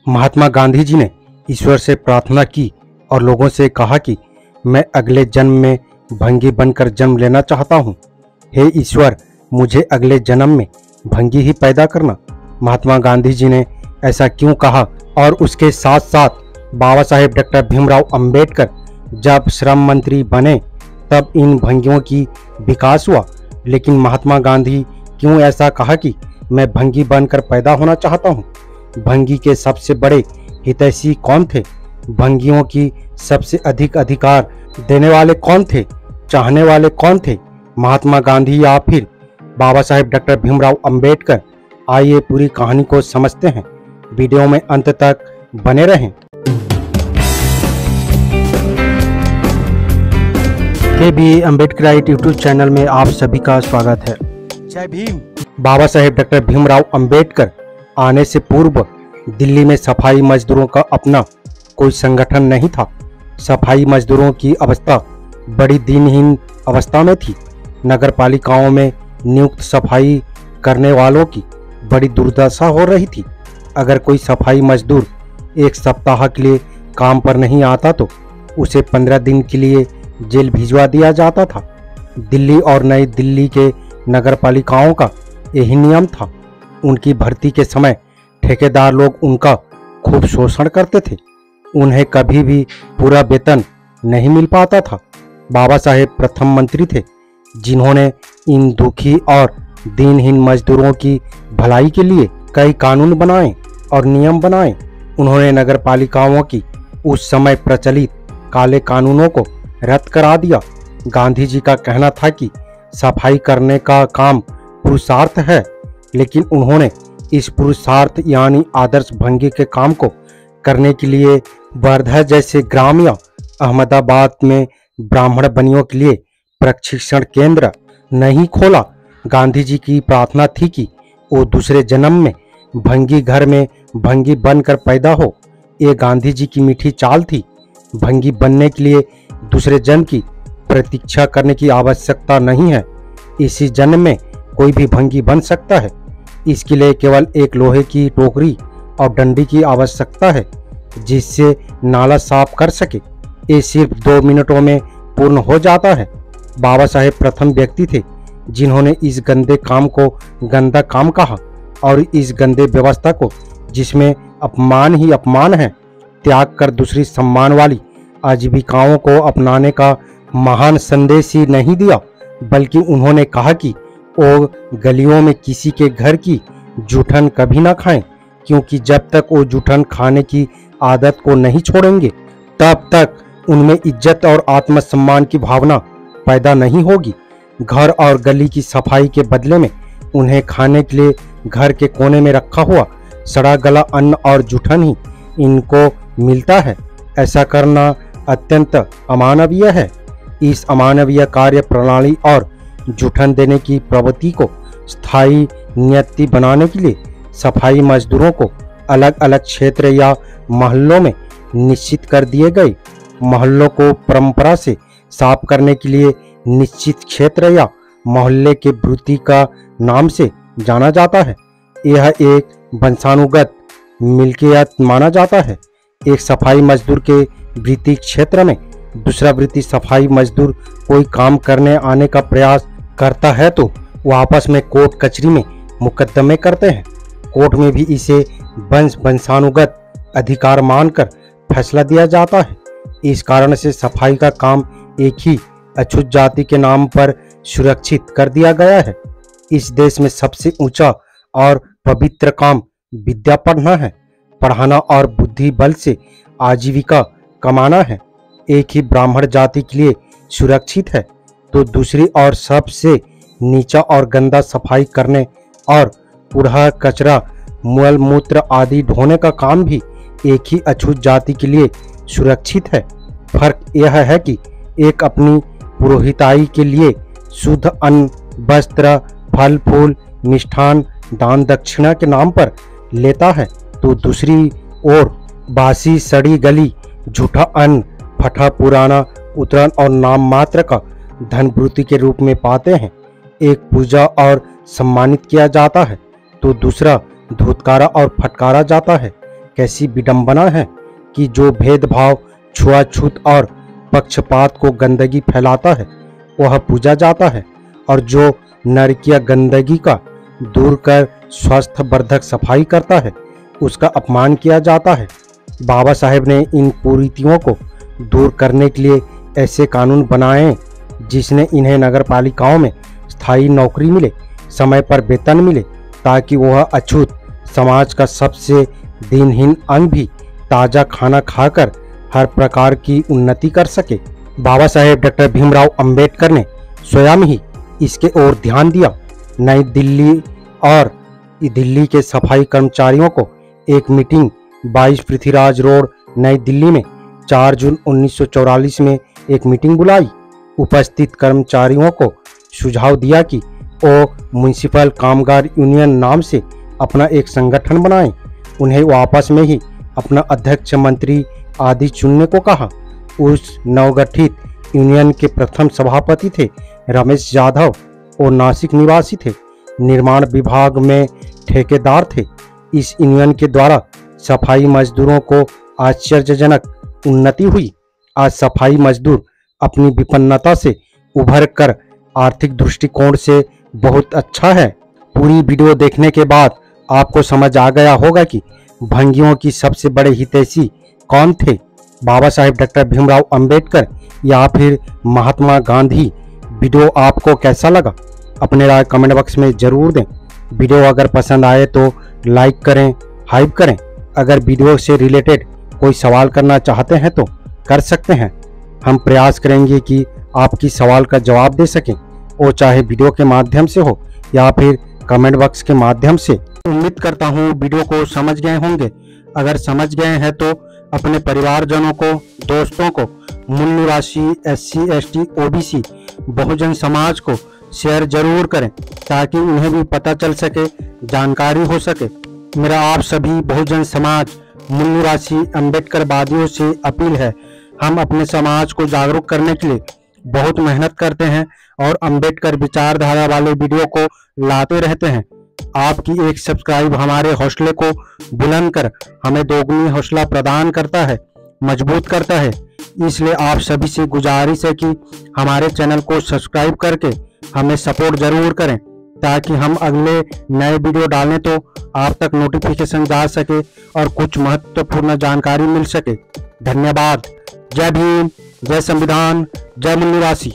महात्मा गांधी जी ने ईश्वर से प्रार्थना की और लोगों से कहा कि मैं अगले जन्म में भंगी बनकर जन्म लेना चाहता हूँ। हे ईश्वर, मुझे अगले जन्म में भंगी ही पैदा करना। महात्मा गांधी जी ने ऐसा क्यों कहा? और उसके साथ साथ बाबा साहेब डॉक्टर भीमराव अंबेडकर जब श्रम मंत्री बने तब इन भंगियों की विकास हुआ। लेकिन महात्मा गांधी क्यों ऐसा कहा कि मैं भंगी बनकर पैदा होना चाहता हूँ? भंगी के सबसे बड़े हितैषी कौन थे? भंगियों की सबसे अधिक अधिकार देने वाले कौन थे? चाहने वाले कौन थे? महात्मा गांधी या फिर बाबा साहेब डॉक्टर भीमराव अंबेडकर? आइए पूरी कहानी को समझते हैं। वीडियो में अंत तक बने रहें। के अम्बेडकराइट यूट्यूब चैनल में आप सभी का स्वागत है। जय भीम। बाबा साहेब डॉक्टर भीमराव अंबेडकर आने से पूर्व दिल्ली में सफाई मजदूरों का अपना कोई संगठन नहीं था। सफाई मजदूरों की अवस्था बड़ी दीनहीन अवस्था में थी। नगर पालिकाओं में नियुक्त सफाई करने वालों की बड़ी दुर्दशा हो रही थी। अगर कोई सफाई मजदूर एक सप्ताह के लिए काम पर नहीं आता तो उसे 15 दिन के लिए जेल भिजवा दिया जाता था। दिल्ली और नई दिल्ली के नगर पालिकाओं का यही नियम था। उनकी भर्ती के समय ठेकेदार लोग उनका खूब शोषण करते थे। उन्हें कभी भी पूरा वेतन नहीं मिल पाता था। बाबा साहेब प्रथम मंत्री थे जिन्होंने इन दुखी और दीनहीन मजदूरों की भलाई के लिए कई कानून बनाए और नियम बनाए। उन्होंने नगर पालिकाओं की उस समय प्रचलित काले कानूनों को रद्द करा दिया। गांधी जी का कहना था कि सफाई करने का काम पुरुषार्थ है, लेकिन उन्होंने इस पुरुषार्थ यानी आदर्श भंगी के काम को करने के लिए वर्धा जैसे ग्राम या अहमदाबाद में ब्राह्मण बनियों के लिए प्रशिक्षण केंद्र नहीं खोला। गांधी जी की प्रार्थना थी कि वो दूसरे जन्म में भंगी घर में भंगी बनकर पैदा हो। ये गांधी जी की मीठी चाल थी। भंगी बनने के लिए दूसरे जन्म की प्रतीक्षा करने की आवश्यकता नहीं है। इसी जन्म में कोई भी भंगी बन सकता है। इसके लिए केवल एक लोहे की टोकरी और डंडी की आवश्यकता है जिससे नाला साफ कर सके। ये सिर्फ 2 मिनटों में पूर्ण हो जाता है। बाबा साहेब प्रथम व्यक्ति थे जिन्होंने इस गंदे काम को गंदा काम कहा और इस गंदे व्यवस्था को, जिसमें अपमान ही अपमान है, त्याग कर दूसरी सम्मान वाली आजीविकाओं को अपनाने का महान संदेश ही नहीं दिया, बल्कि उन्होंने कहा कि वो गलियों में किसी के घर की जूठन कभी ना खाएं, क्योंकि जब तक वो जूठन खाने की आदत को नहीं छोड़ेंगे तब तक उनमें इज्जत और आत्मसम्मान की भावना पैदा नहीं होगी। घर और गली की सफाई के बदले में उन्हें खाने के लिए घर के कोने में रखा हुआ सड़ा गला अन्न और जूठन ही इनको मिलता है। ऐसा करना अत्यंत अमानवीय है। इस अमानवीय कार्य प्रणाली और जूठन देने की प्रवृत्ति को स्थायी नियति बनाने के लिए सफाई मजदूरों को अलग अलग क्षेत्र या मोहल्लों में निश्चित कर दिए गए। मोहल्लों को परंपरा से साफ करने के लिए निश्चित क्षेत्र या मोहल्ले के वृत्ति का नाम से जाना जाता है। यह एक वंशानुगत मिल्कियत माना जाता है। एक सफाई मजदूर के वृत्ति क्षेत्र में दूसरा वृत्ति सफाई मजदूर कोई काम करने आने का प्रयास करता है तो वह आपस में कोर्ट कचहरी में मुकदमे करते हैं। कोर्ट में भी इसे वंशानुगत अधिकार मानकर फैसला दिया जाता है। इस कारण से सफाई का काम एक ही अछूत जाति के नाम पर सुरक्षित कर दिया गया है। इस देश में सबसे ऊंचा और पवित्र काम विद्या पढ़ना है, पढ़ाना और बुद्धि बल से आजीविका कमाना है। एक ही ब्राह्मण जाति के लिए सुरक्षित है तो दूसरी और सबसे नीचा और गंदा सफाई करने और कूड़ा कचरा मल मूत्र आदि ढोने का काम भी एक ही अछूत जाति के लिए सुरक्षित है। फर्क यह है कि एक अपनी पुरोहिताई के लिए शुद्ध अन्न, वस्त्र, फल फूल, मिष्ठान दान दक्षिणा के नाम पर लेता है तो दूसरी ओर बासी सड़ी गली झूठा अन्न, फटा पुराना उतरन और नाम मात्र का धनवृत्ति के रूप में पाते हैं। एक पूजा और सम्मानित किया जाता है तो दूसरा धुतकारा और फटकारा जाता है। कैसी विडंबना है कि जो भेदभाव, छुआछूत और पक्षपात को गंदगी फैलाता है वह पूजा जाता है, और जो नरकीय गंदगी का दूर कर स्वास्थ्य वर्धक सफाई करता है उसका अपमान किया जाता है। बाबा साहेब ने इन कुरीतियों को दूर करने के लिए ऐसे कानून बनाए जिसने इन्हें नगर पालिकाओं में स्थायी नौकरी मिले, समय पर वेतन मिले, ताकि वह अछूत समाज का सबसे दीनहीन अंग भी ताज़ा खाना खाकर हर प्रकार की उन्नति कर सके। बाबा साहेब डॉक्टर भीमराव अंबेडकर ने स्वयं ही इसके ओर ध्यान दिया। नई दिल्ली और दिल्ली के सफाई कर्मचारियों को एक मीटिंग 22 पृथ्वीराज रोड नई दिल्ली में 4 जून 1944 में एक मीटिंग बुलाई। उपस्थित कर्मचारियों को सुझाव दिया कि वो म्युनिसिपल कामगार यूनियन नाम से अपना एक संगठन बनाएं। उन्हें वापस में ही अपना अध्यक्ष, मंत्री आदि चुनने को कहा। उस नवगठित यूनियन के प्रथम सभापति थे रमेश यादव और नासिक निवासी थे। निर्माण विभाग में ठेकेदार थे। इस यूनियन के द्वारा सफाई मजदूरों को आश्चर्यजनक उन्नति हुई। आज सफाई मजदूर अपनी विपन्नता से उभर कर आर्थिक दृष्टिकोण से बहुत अच्छा है। पूरी वीडियो देखने के बाद आपको समझ आ गया होगा कि भंगियों की सबसे बड़े हितैषी कौन थे, बाबा साहेब डॉक्टर भीमराव अंबेडकर या फिर महात्मा गांधी। वीडियो आपको कैसा लगा अपने राय कमेंट बॉक्स में जरूर दें। वीडियो अगर पसंद आए तो लाइक करें, हाइप करें। अगर वीडियो से रिलेटेड कोई सवाल करना चाहते हैं तो कर सकते हैं। हम प्रयास करेंगे कि आपकी सवाल का जवाब दे सकें, वो चाहे वीडियो के माध्यम से हो या फिर कमेंट बॉक्स के माध्यम से। उम्मीद करता हूँ वीडियो को समझ गए होंगे। अगर समझ गए हैं तो अपने परिवारजनों को, दोस्तों को, मूल निवासी, SC, ST, OBC, Bahujan Samaj को शेयर जरूर करें ताकि उन्हें भी पता चल सके, जानकारी हो सके। मेरा आप सभी बहुजन समाज, मूल निवासी अम्बेडकरवादियों से अपील है, हम अपने समाज को जागरूक करने के लिए बहुत मेहनत करते हैं और अम्बेडकर विचारधारा वाले वीडियो को लाते रहते हैं। आपकी एक सब्सक्राइब हमारे हौसले को बुलंद कर हमें दोगुनी हौसला प्रदान करता है, मजबूत करता है। इसलिए आप सभी से गुजारिश है कि हमारे चैनल को सब्सक्राइब करके हमें सपोर्ट जरूर करें ताकि हम अगले नए वीडियो डालें तो आप तक नोटिफिकेशन जा सके और कुछ महत्वपूर्ण जानकारी मिल सके। धन्यवाद। जय भीम, जय संविधान, जय मूल निवासी।